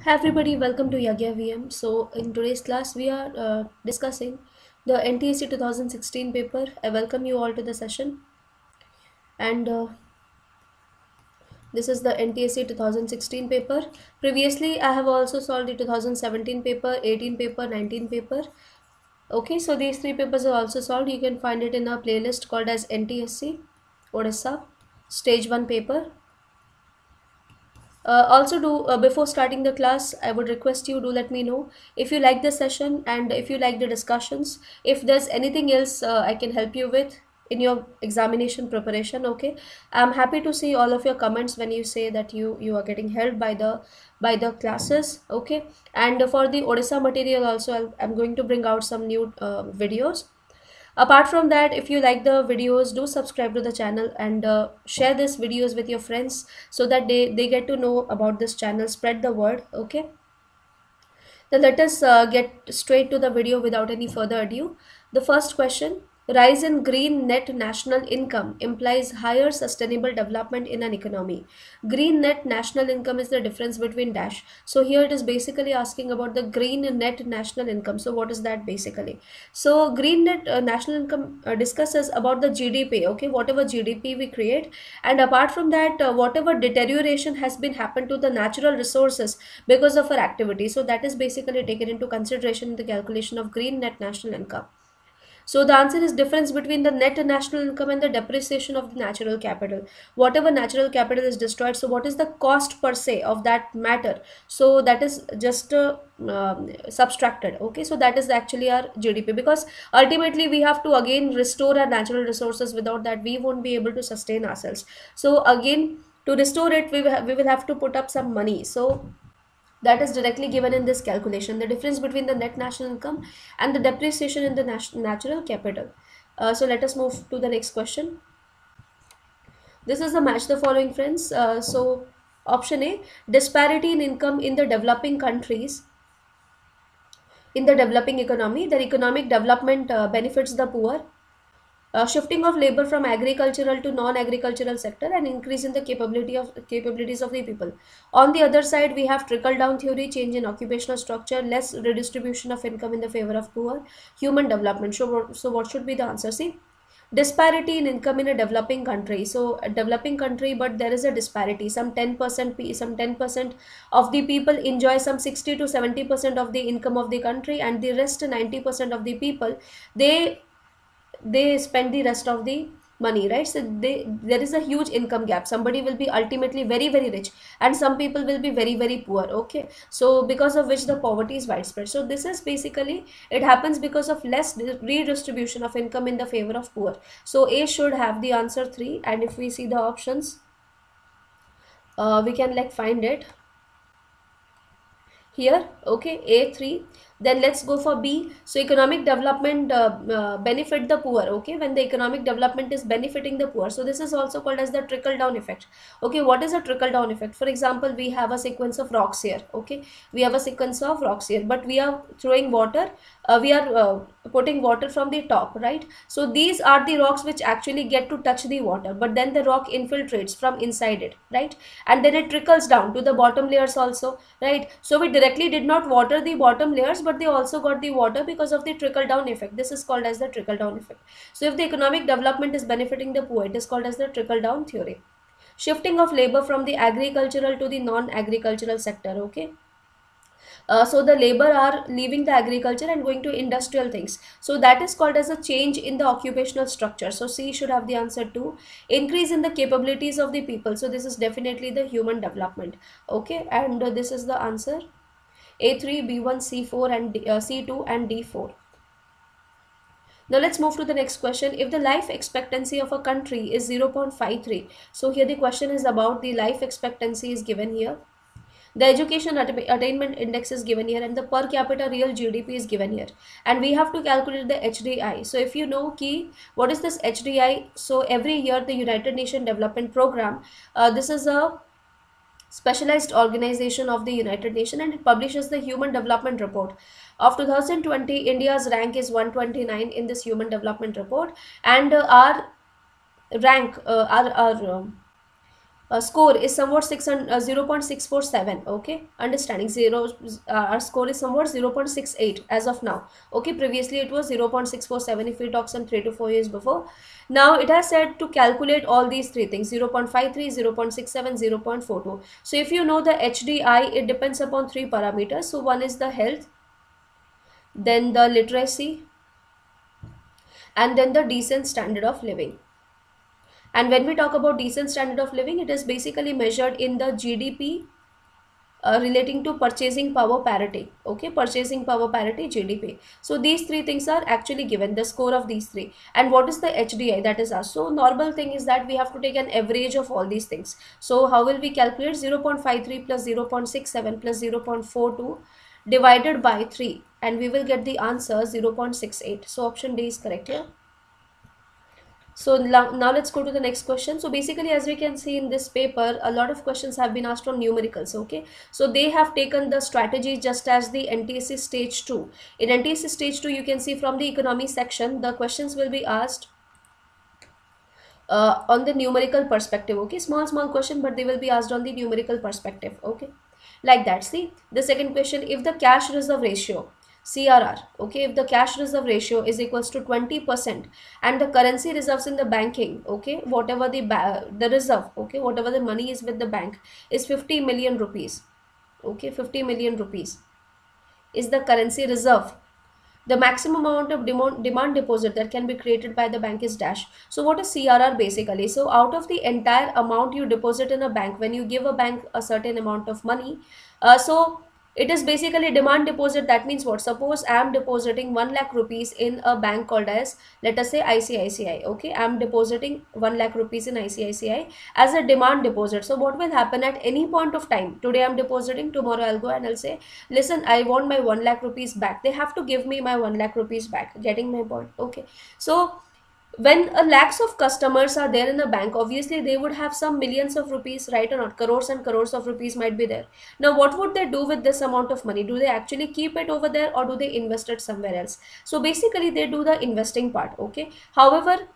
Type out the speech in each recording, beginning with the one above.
Hi everybody, welcome to Yagya VM. So in today's class we are discussing the NTSC 2016 paper. I welcome you all to the session, and this is the NTSC 2016 paper. Previously I have also solved the 2017 paper, 18 paper, 19 paper. Okay, so these three papers are also solved. You can find it in a playlist called as NTSC Odisha Stage 1 paper. Also do before starting the class, I would request you, do let me know if you like the session and if you like the discussions, if there's anything else I can help you with in your examination preparation. Okay, I'm happy to see all of your comments when you say that you are getting helped by the classes. Okay, and for the Odisha material also, I'm going to bring out some new videos. Apart from that, if you like the videos, do subscribe to the channel and share these videos with your friends so that they get to know about this channel. Spread the word. Okay, then let us get straight to the video without any further ado. The first question: rise in green net national income implies higher sustainable development in an economy. Green net national income is the difference between dash. So here it is basically asking about the green net national income. So what is that basically? So green net national income discusses about the GDP. Okay, whatever GDP we create, and apart from that, whatever deterioration has been happened to the natural resources because of our activity. So that is basically taken into consideration in the calculation of green net national income. So the answer is difference between the net national income and the depreciation of the natural capital. Whatever natural capital is destroyed, so what is the cost per se of that matter? So that is just subtracted. Okay, so that is actually our GDP, because ultimately we have to again restore our natural resources. Without that, we won't be able to sustain ourselves. So again, to restore it, we will have to put up some money. So that is directly given in this calculation, the difference between the net national income and the depreciation in the natural capital. So let us move to the next question. This is the match the following, friends. So option A: disparity in income in the developing countries, in the developing economy, their economic development benefits the poor. Shifting of labor from agricultural to non-agricultural sector and increase in the capabilities of the people. On the other side, we have trickle down theory, change in occupational structure, less redistribution of income in the favor of poor, human development. So what should be the answer? See, disparity in income in a developing country. So a developing country, but there is a disparity. Some 10%, some 10% of the people enjoy some 60 to 70% of the income of the country, and the rest 90% of the people, they spend the rest of the money, right? So there is a huge income gap. Somebody will be ultimately very very rich, and some people will be very very poor. Okay, so because of which the poverty is widespread. So this is basically, it happens because of less redistribution of income in the favor of poor. So A should have the answer 3, and if we see the options, we can like find it here. Okay, A3. Then let's go for B. So economic development benefit the poor. Okay, when the economic development is benefiting the poor, so this is also called as the trickle down effect. Okay, what is a trickle down effect? For example, we have a sequence of rocks here. Okay, we have a sequence of rocks here, but we are throwing water, we are putting water from the top, right? So these are the rocks which actually get to touch the water, but then the rock infiltrates from inside it, right? And then it trickles down to the bottom layers also, right? So we directly did not water the bottom layers, but they also got the water because of the trickle down effect. This is called as the trickle down effect. So if the economic development is benefiting the poor, it is called as the trickle down theory. Shifting of labor from the agricultural to the non-agricultural sector. Okay, so the labor are leaving the agriculture and going to industrial things. So that is called as a change in the occupational structure. So C should have the answer 2. Increase in the capabilities of the people. So this is definitely the human development. Okay, and this is the answer A3, B1, C4 and C2 and D4. Now let's move to the next question. If the life expectancy of a country is 0.53, so here the question is about the life expectancy is given here. The education attainment index is given here, and the per capita real GDP is given here, and we have to calculate the HDI. So if you know key, what is this HDI? So every year the United Nations Development Program, this is a specialized organization of the United Nations, and it publishes the Human Development Report of 2020. India's rank is 129 in this Human Development Report, and our rank, our Score is somewhat 0.647. Okay, understanding zero, our score is somewhat 0.68 as of now. Okay, previously it was 0.647 if we talk some 3 to 4 years before. Now it has said to calculate all these three things: 0.53, 0.67, 0.42. So if you know the HDI, it depends upon three parameters. So one is the health, then the literacy, and then the decent standard of living. And when we talk about decent standard of living, it is basically measured in the GDP, relating to purchasing power parity. Okay, purchasing power parity, GDP. So these three things are actually given, the score of these three. And what is the HDI, that is asked. So normal thing is that we have to take an average of all these things. So how will we calculate? 0.53 plus 0.67 plus 0.42 divided by 3, and we will get the answer 0.68. So option D is correct here. So now let's go to the next question. So basically, as we can see in this paper, a lot of questions have been asked from numericals. Okay, so they have taken the strategy just as the NTSC stage 2. In NTSC stage 2, you can see from the economy section, the questions will be asked on the numerical perspective. Okay, small question, but they will be asked on the numerical perspective. Okay, like that. See the second question: if the cash reserve ratio, CRR, okay, if the cash reserve ratio is equals to 20% and the currency reserves in the banking, okay, whatever the reserve, okay, whatever the money is with the bank is 50 million rupees, okay, 50 million rupees is the currency reserve. The maximum amount of demand deposit that can be created by the bank is dash. So what is CRR basically? So out of the entire amount you deposit in a bank, when you give a bank a certain amount of money, so it is basically demand deposit. That means what? Suppose I am depositing 1 lakh rupees in a bank called as, let us say, ICICI. Okay, I am depositing 1 lakh rupees in ICICI as a demand deposit. So what will happen at any point of time? Today I am depositing, tomorrow I'll go and I'll say, listen, I want my 1 lakh rupees back. They have to give me my 1 lakh rupees back. Getting my point? Okay. So when a lakhs of customers are there in the bank, obviously they would have some millions of rupees, right or not? Crores and crores of rupees might be there. Now what would they do with this amount of money? Do they actually keep it over there, or do they invest it somewhere else? So basically they do the investing part. Okay, however,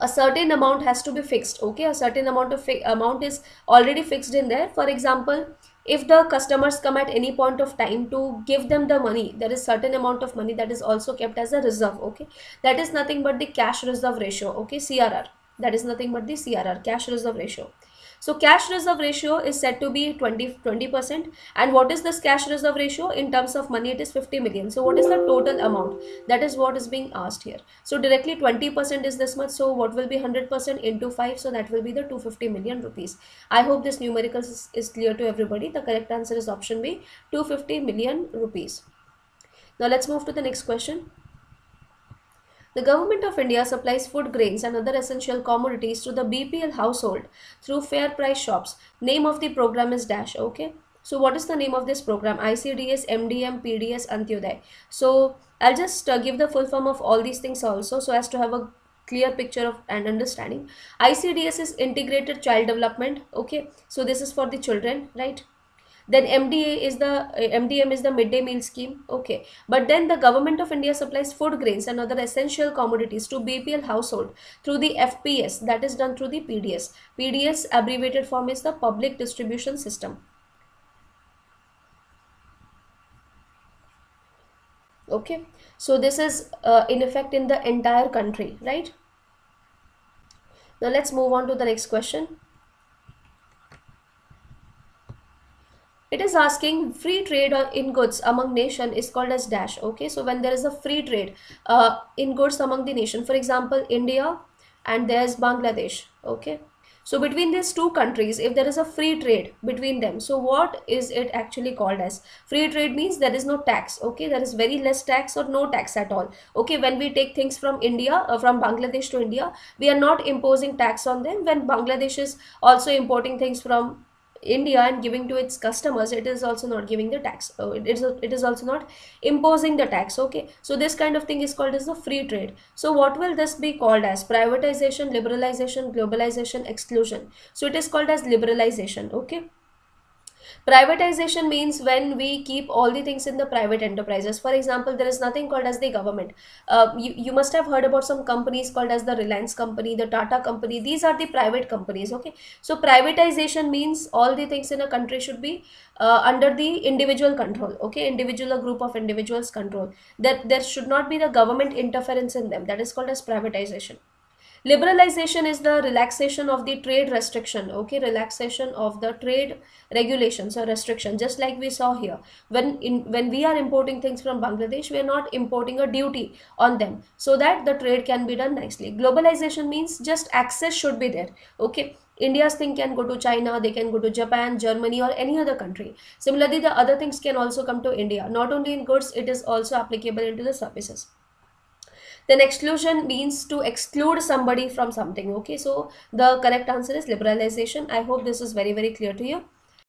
a certain amount has to be fixed. Okay, a certain amount of amount is already fixed in there. For example, if the customers come at any point of time to give them the money, there is certain amount of money that is also kept as a reserve. Okay, that is nothing but the cash reserve ratio. Okay, CRR, that is nothing but the CRR, cash reserve ratio. So cash reserve ratio is said to be 20%. And what is this cash reserve ratio? In terms of money, it is 50 million. So what is the total amount? That is what is being asked here. So directly 20% is this much. So what will be 100% into 5? So that will be the 250 million rupees. I hope this numerical is clear to everybody. The correct answer is option B, 250 million rupees. Now let's move to the next question. The Government of India supplies food grains and other essential commodities to the BPL household through fair price shops. Name of the program is dash. Okay. So what is the name of this program? ICDS, MDM, PDS, Antyodaya. So I'll just give the full form of all these things also, so as to have a clear picture of and understanding. ICDS is Integrated Child Development. Okay. So this is for the children, right? Then MDM is the midday meal scheme. Okay, but then the Government of India supplies food grains and other essential commodities to BPL household through the FPS, that is done through the PDS. PDS abbreviated form is the Public Distribution System. Okay, so this is in effect in the entire country, right? Now let's move on to the next question. It is asking free trade in goods among nation is called as dash. Okay, so when there is a free trade in goods among the nation, for example, India and there's Bangladesh. Okay, so between these two countries, if there is a free trade between them, so what is it actually called as? Free trade means there is no tax. Okay, there is very less tax or no tax at all. Okay, when we take things from India, from Bangladesh to India, we are not imposing tax on them. When Bangladesh is also importing things from India and giving to its customers, it is also not giving the tax. It is also not imposing the tax. Okay, so this kind of thing is called as the free trade. So what will this be called as? Privatization, liberalization, globalization, exclusion. So it is called as liberalization. Okay, Privatization means when we keep all the things in the private enterprises. For example, there is nothing called as the government. You must have heard about some companies called as the Reliance company, the Tata company. These are the private companies. Okay, so privatization means all the things in a country should be under the individual control. Okay, individual, a group of individuals control. That there should not be the government interference in them. That is called as privatization. Liberalization is the relaxation of the trade restriction. Okay, relaxation of the trade regulations or restriction, just like we saw here. When we are importing things from Bangladesh, we are not importing a duty on them, so that the trade can be done nicely. Globalization means just access should be there. Okay, India's thing can go to China, they can go to Japan, Germany, or any other country. Similarly, the other things can also come to India. Not only in goods, it is also applicable into the services. Then exclusion means to exclude somebody from something. Okay, so the correct answer is liberalization. I hope this is very, very clear to you.